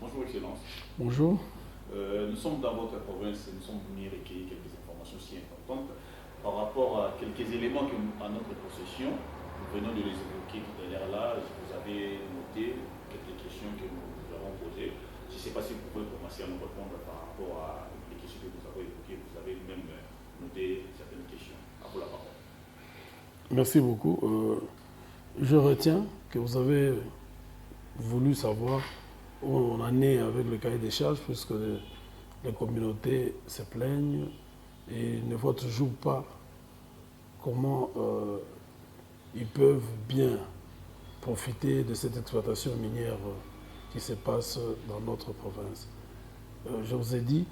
Bonjour Excellence. Bonjour. Nous sommes dans votre province, nous sommes venus recueillir quelques informations si importantes par rapport à quelques éléments à notre possession. Nous venons de les évoquer tout à l'heure là. Vous avez noté quelques questions que nous vous avons posées. Je ne sais pas si vous pouvez commencer à nous répondre par rapport à les questions que vous avez évoquées. Vous avez même noté certaines questions. À vous la parole. Merci beaucoup. Je retiens que vous avez voulu savoir où on en est avec le cahier des charges, puisque les communautés se plaignent et ne voient toujours pas comment ils peuvent bien profiter de cette exploitation minière qui se passe dans notre province. Je vous ai dit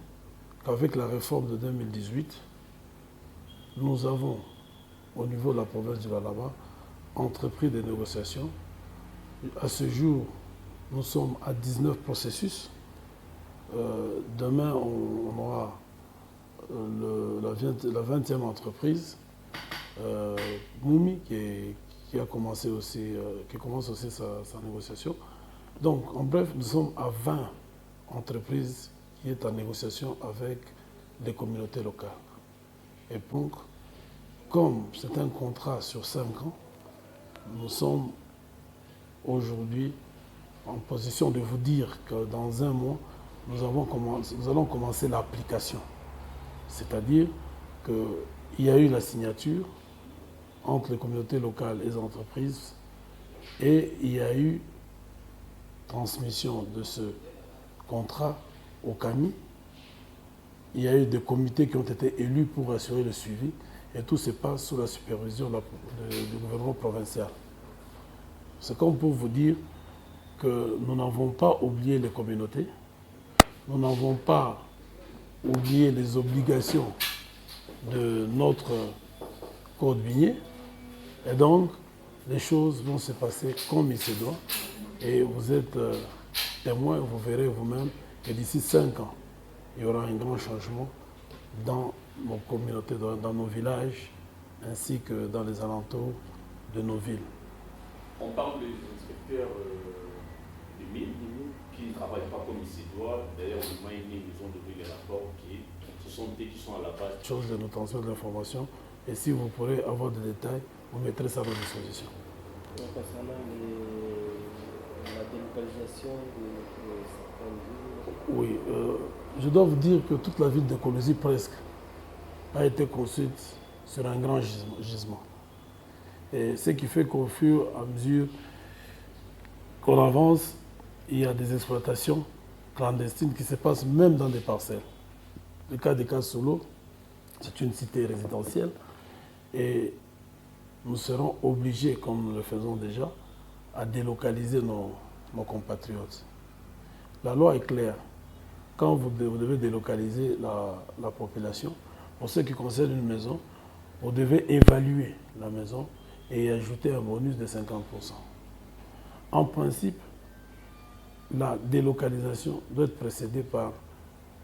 qu'avec la réforme de 2018, nous avons, au niveau de la province du Lualaba, entrepris des négociations. À ce jour, nous sommes à 19 processus. Demain, on aura la 20e entreprise, Moumi, qui commence aussi sa négociation. Donc, en bref, nous sommes à 20 entreprises qui est en négociation avec les communautés locales. Et donc, comme c'est un contrat sur 5 ans, nous sommes aujourd'hui en position de vous dire que dans un mois, nous allons commencer l'application. C'est-à-dire qu'il y a eu la signature entre les communautés locales et les entreprises et il y a eu transmission de ce contrat au CAMI. Il y a eu des comités qui ont été élus pour assurer le suivi et tout se passe sous la supervision du gouvernement provincial. C'est comme pour vous dire que nous n'avons pas oublié les communautés, nous n'avons pas oublié les obligations de notre code minier, et donc les choses vont se passer comme il se doit, et vous êtes témoin, vous verrez vous-même que d'ici 5 ans, il y aura un grand changement dans nos communautés, dans nos villages, ainsi que dans les alentours de nos villes. On parle des inspecteurs des mines qui ne travaillent pas comme il se doit. D'ailleurs, au moment où ils ont donné les rapports ce sont eux qui sont à la base. Chose de nous transmettre l'information. Et si vous pourrez avoir des détails, vous mettrez ça à votre disposition. Concernant la délocalisation de certaines villes. Oui, je dois vous dire que toute la ville de Colosie presque a été construite sur un grand gisement. Et ce qui fait qu'au fur et à mesure qu'on avance, il y a des exploitations clandestines qui se passent même dans des parcelles. Le cas de Kasolo, c'est une cité résidentielle et nous serons obligés, comme nous le faisons déjà, à délocaliser nos compatriotes. La loi est claire. Quand vous devez délocaliser la population, pour ce qui concerne une maison, vous devez évaluer la maison et ajouter un bonus de 50%. En principe, la délocalisation doit être précédée par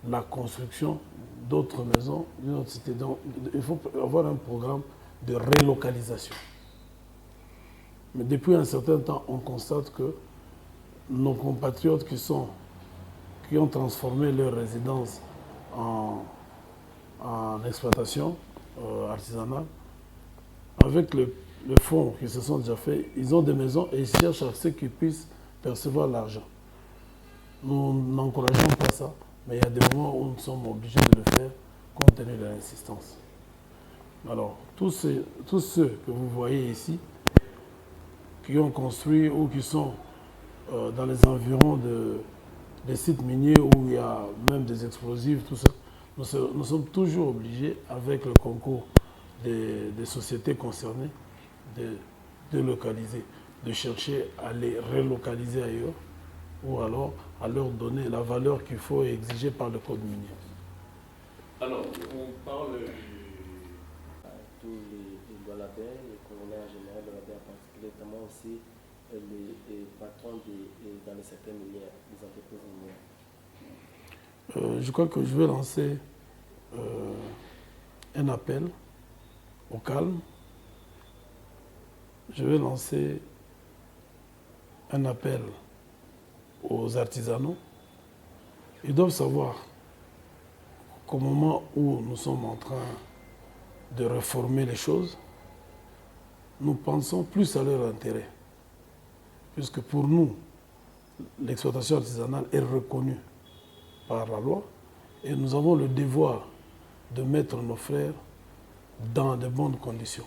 la construction d'autres maisons d'une autre cité. Donc, il faut avoir un programme de relocalisation. Mais depuis un certain temps, on constate que nos compatriotes qui ont transformé leur résidence en exploitation artisanale, avec le fonds qui se sont déjà faits, ils ont des maisons et ils cherchent à ce qu'ils puissent percevoir l'argent. Nous n'encourageons pas ça, mais il y a des moments où nous sommes obligés de le faire compte tenu de l'insistance. Alors, tous ceux que vous voyez ici, qui ont construit ou qui sont dans les environs des sites miniers où il y a même des explosifs, tout ça, nous sommes toujours obligés, avec le concours des sociétés concernées, de délocaliser, de chercher à les relocaliser ailleurs ou alors à leur donner la valeur qu'il faut exiger par le code minier. Alors, on parle Tous les Lualabais, les colonels en général, les Lualabais en particulier, notamment aussi les patrons dans les secteurs miniers, les entreprises minières. Je crois que je vais lancer un appel au calme. Je vais lancer un appel aux artisanaux Ils doivent savoir qu'au moment où nous sommes en train de réformer les choses, nous pensons plus à leur intérêt. Puisque pour nous, l'exploitation artisanale est reconnue par la loi et nous avons le devoir de mettre nos frères dans de bonnes conditions.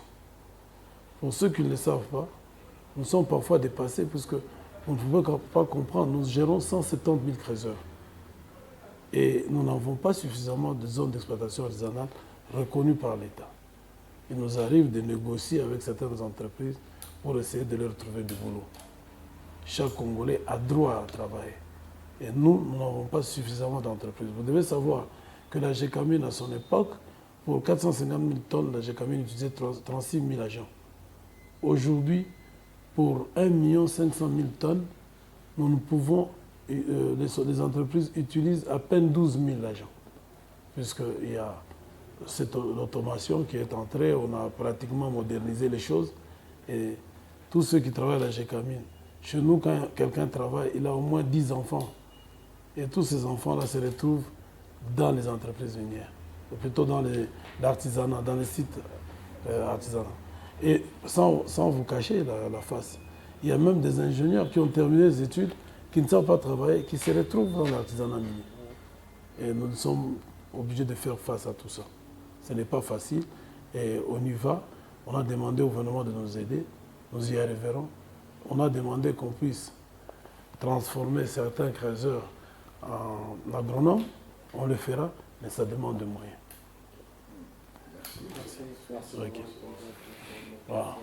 Pour ceux qui ne le savent pas, nous sommes parfois dépassés puisque vous ne pouvez pas comprendre, nous gérons 170 000 creuseurs. Et nous n'avons pas suffisamment de zones d'exploitation artisanale reconnues par l'État. Il nous arrive de négocier avec certaines entreprises pour essayer de leur trouver du boulot. Chaque Congolais a droit à travailler. Et nous n'avons pas suffisamment d'entreprises. Vous devez savoir que la GECAMINE, à son époque, pour 450 000 tonnes, la GECAMINE utilisait 36 000 agents. Aujourd'hui, pour 1 500 000 tonnes, nous pouvons, les entreprises utilisent à peine 12 000 agents. Puisqu'il y a cette automation qui est entrée, on a pratiquement modernisé les choses. Et tous ceux qui travaillent à la GECAMINE, chez nous, quand quelqu'un travaille, il a au moins 10 enfants. Et tous ces enfants-là se retrouvent dans les entreprises minières, ou plutôt dans l'artisanat, dans les sites artisanaux. Et sans vous cacher la face, il y a même des ingénieurs qui ont terminé les études, qui ne savent pas travailler, qui se retrouvent dans l'artisanat minier. Et nous sommes obligés de faire face à tout ça. Ce n'est pas facile. Et on y va. On a demandé au gouvernement de nous aider. Nous y arriverons. On a demandé qu'on puisse transformer certains creuseurs en agronomes. On le fera, mais ça demande des moyens. Merci. Okay. Wow.